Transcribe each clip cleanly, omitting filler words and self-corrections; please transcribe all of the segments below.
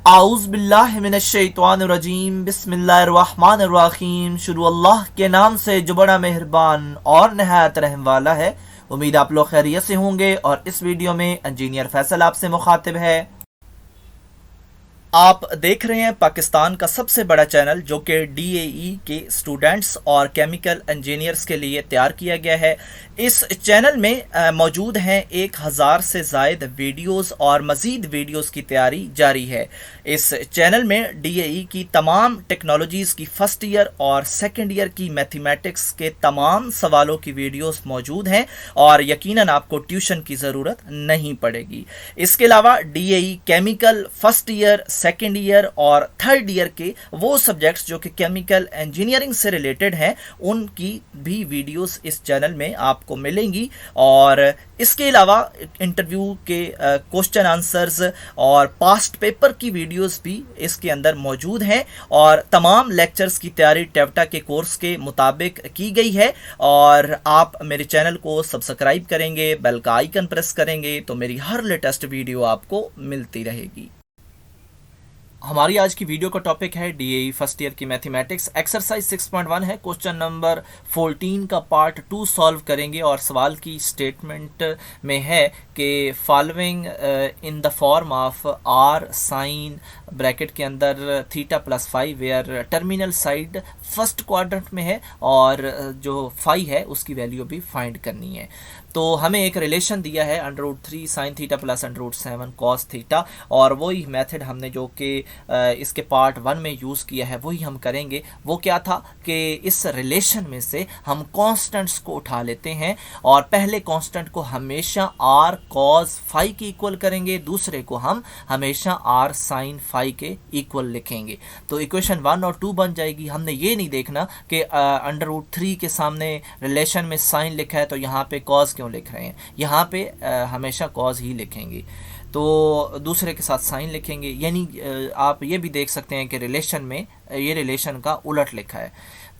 आऊज़ बिल्लाहि मिनश्शैतानिर्रजीम बिस्मिल्लाहिर्रहमानिर्रहीम। शुरू अल्लाह के नाम से जो बड़ा मेहरबान और नहायत रहम वाला है। उम्मीद आप लोग खैरियत से होंगे और इस वीडियो में इंजीनियर फैसल आपसे मुखातिब है। आप देख रहे हैं पाकिस्तान का सबसे बड़ा चैनल जो कि डीएई के स्टूडेंट्स और केमिकल इंजीनियर्स के लिए तैयार किया गया है। इस चैनल में मौजूद हैं 1000 से ज़ायद वीडियोस और मज़ीद वीडियोस की तैयारी जारी है। इस चैनल में डीएई की तमाम टेक्नोलॉजीज़ की फ़र्स्ट ईयर और सेकेंड ईयर की मैथमेटिक्स के तमाम सवालों की वीडियोस मौजूद हैं और यकीनन आपको ट्यूशन की ज़रूरत नहीं पड़ेगी। इसके अलावा DAE chemical first year, second year और थर्ड ईयर के वो सब्जेक्ट्स जो कि केमिकल इंजीनियरिंग से रिलेटेड हैं उनकी भी वीडियोस इस चैनल में आपको मिलेंगी। और इसके अलावा इंटरव्यू के क्वेश्चन आंसर्स और पास्ट पेपर की वीडियोस भी इसके अंदर मौजूद हैं और तमाम लेक्चर्स की तैयारी टेवटा के कोर्स के मुताबिक की गई है। और आप मेरे चैनल को सब्सक्राइब करेंगे, बेल का आइकन प्रेस करेंगे तो मेरी हर लेटेस्ट वीडियो आपको मिलती रहेगी। हमारी आज की वीडियो का टॉपिक है डीएई फर्स्ट ईयर की मैथमेटिक्स। एक्सरसाइज 6.1 है। क्वेश्चन नंबर 14 का पार्ट 2 सॉल्व करेंगे और सवाल की स्टेटमेंट में है कि following in the form of R sine bracket के अंदर theta plus five where terminal side first quadrant में है और जो फाई है उसकी वैल्यू भी फाइंड करनी है। तो हमें एक रिलेशन दिया है √3 sign theta plus √7 cos theta और वही मेथड हमने जो कि इसके पार्ट 1 में यूज़ किया है वही हम करेंगे। वो क्या था कि इस रिलेशन में से हम कांस्टेंट्स को उठा लेते हैं और पहले कांस्टेंट को हमेशा आर कॉस फाई के इक्वल करेंगे, दूसरे को हम हमेशा आर साइन फाई के इक्वल लिखेंगे। तो इक्वेशन 1 और 2 बन जाएगी। हमने ये नहीं देखना कि √3 के सामने रिलेशन में साइन लिखा है तो यहाँ पे कॉस क्यों लिख रहे हैं, यहाँ पे हमेशा कॉज ही लिखेंगे। तो दूसरे के साथ साइन लिखेंगे। यानी आप ये भी देख सकते हैं कि रिलेशन में ये रिलेशन का उलट लिखा है।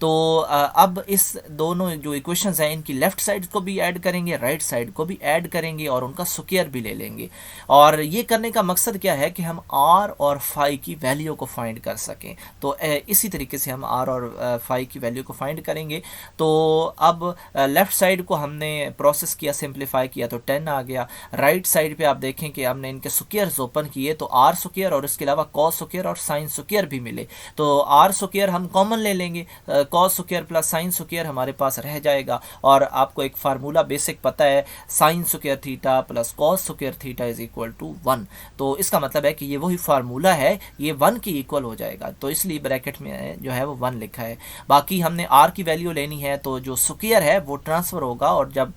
तो अब इस दोनों जो इक्वेशंस हैं इनकी लेफ़्ट साइड को भी ऐड करेंगे, राइट साइड को भी ऐड करेंगे और उनका स्क्वायर भी ले लेंगे। और ये करने का मकसद क्या है कि हम आर और फाई की वैल्यू को फाइंड कर सकें। तो इसी तरीके से हम आर और फाई की वैल्यू को फाइंड करेंगे। तो अब लेफ़्ट साइड को हमने प्रोसेस किया, सिंप्लीफाई किया तो 10 आ गया। राइट साइड पे आप देखें कि हमने इनके स्क्वायर्स ओपन किए तो आर स्क्वायर और इसके अलावा कॉस स्क्वायर और साइन स्क्वायर भी मिले। तो आर स्क्वायर हम कॉमन ले लेंगे, cos square plus sine square हमारे पास रह जाएगा। और आपको एक फार्मूला बेसिक पता है, sine square theta plus cos square theta is equal to 1। तो इसका मतलब है कि ये वही फार्मूला है, ये 1 की इक्वल हो जाएगा। तो इसलिए ब्रैकेट में जो है वो 1 लिखा है। बाकी हमने आर की वैल्यू लेनी है तो जो स्क्वायर है वो ट्रांसफ़र होगा और जब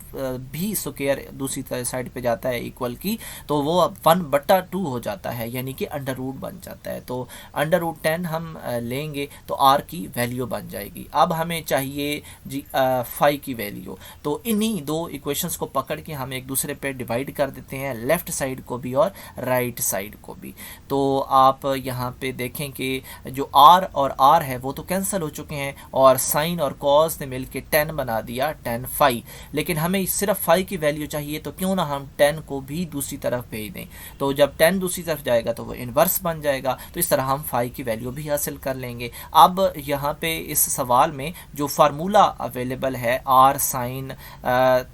भी स्क्वायर दूसरी साइड पे जाता है इक्वल की तो वो 1/2 हो जाता है, यानी कि अंडर रूट बन जाता है। तो √10 हम लेंगे तो आर की वैल्यू बन जाएगी। अब हमें चाहिए जी फाई की वैल्यू। तो इन्हीं दो इक्वेशंस को पकड़ के हम एक दूसरे पे डिवाइड कर देते हैं, लेफ़्ट साइड को भी और राइट साइड को भी। तो आप यहाँ पे देखें कि जो आर और आर है वो तो कैंसिल हो चुके हैं और साइन और कॉस ने मिल के 10 बना दिया, 10 फाई। लेकिन हमें सिर्फ फाई की वैल्यू चाहिए तो क्यों ना हम 10 को भी दूसरी तरफ भेज दें। तो जब 10 दूसरी तरफ जाएगा तो वो इन्वर्स बन जाएगा। तो इस तरह हम फाई की वैल्यू भी हासिल कर लेंगे। अब यहाँ पे इस सवाल में जो फार्मूला अवेलेबल है R sine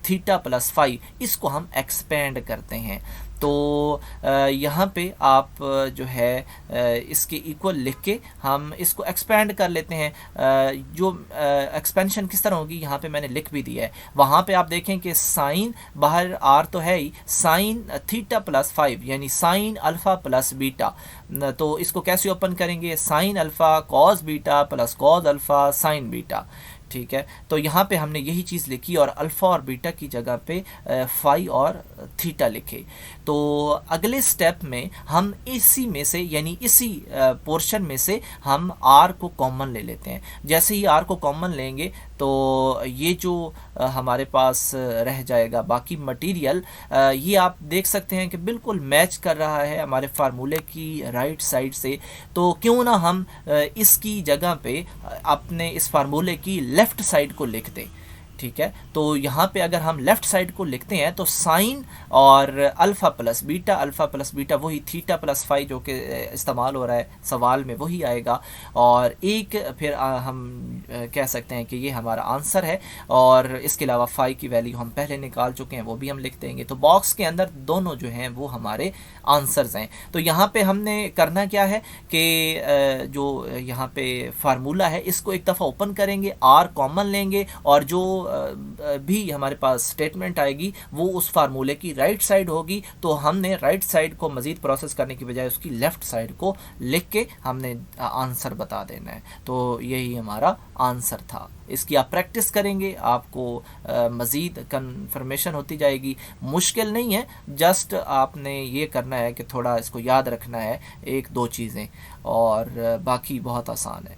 theta plus phi, इसको हम एक्सपेंड करते हैं। तो यहाँ पे आप जो है इसके इक्वल लिख के हम इसको एक्सपेंड कर लेते हैं। जो एक्सपेंशन किस तरह होगी यहाँ पे मैंने लिख भी दिया है। वहाँ पे आप देखें कि साइन बाहर आर तो है ही, साइन थीटा प्लस 5 यानी साइन अल्फ़ा प्लस बीटा। तो इसको कैसे ओपन करेंगे, sine alpha cos beta plus cos alpha sine beta. ठीक है, तो यहाँ पे हमने यही चीज़ लिखी और अल्फ़ा और बीटा की जगह पे फाई और थीटा लिखे। तो अगले स्टेप में हम इसी में से यानी इसी पोर्शन में से हम आर को कॉमन ले लेते हैं। जैसे ही आर को कॉमन लेंगे तो ये जो हमारे पास रह जाएगा बाकी मटेरियल, ये आप देख सकते हैं कि बिल्कुल मैच कर रहा है हमारे फार्मूले की राइट साइड से। तो क्यों ना हम इसकी जगह पे अपने इस फार्मूले की लेफ़्ट साइड को लिख दें। ठीक है। तो यहाँ पे अगर हम लेफ्ट साइड को लिखते हैं तो साइन और अल्फ़ा प्लस बीटा वही थीटा प्लस फाई जो कि इस्तेमाल हो रहा है सवाल में वही आएगा। और एक फिर हम कह सकते हैं कि ये हमारा आंसर है। और इसके अलावा फाई की वैल्यू हम पहले निकाल चुके हैं, वो भी हम लिख देंगे। तो बॉक्स के अंदर दोनों जो हैं वो हमारे आंसर्स हैं। तो यहाँ पे हमने करना क्या है कि जो यहाँ पे फार्मूला है इसको एक दफ़ा ओपन करेंगे, आर कॉमन लेंगे और जो भी हमारे पास स्टेटमेंट आएगी वो उस फार्मूले की राइट साइड होगी। तो हमने राइट साइड को मज़ीद प्रोसेस करने की बजाय उसकी लेफ़्ट साइड को लिख के हमने आंसर बता देना है। तो यही हमारा आंसर था। इसकी आप प्रैक्टिस करेंगे, आपको मज़ीद कन्फर्मेशन होती जाएगी। मुश्किल नहीं है, जस्ट आपने ये करना है कि थोड़ा इसको याद रखना है, एक दो चीज़ें, और बाकी बहुत आसान है।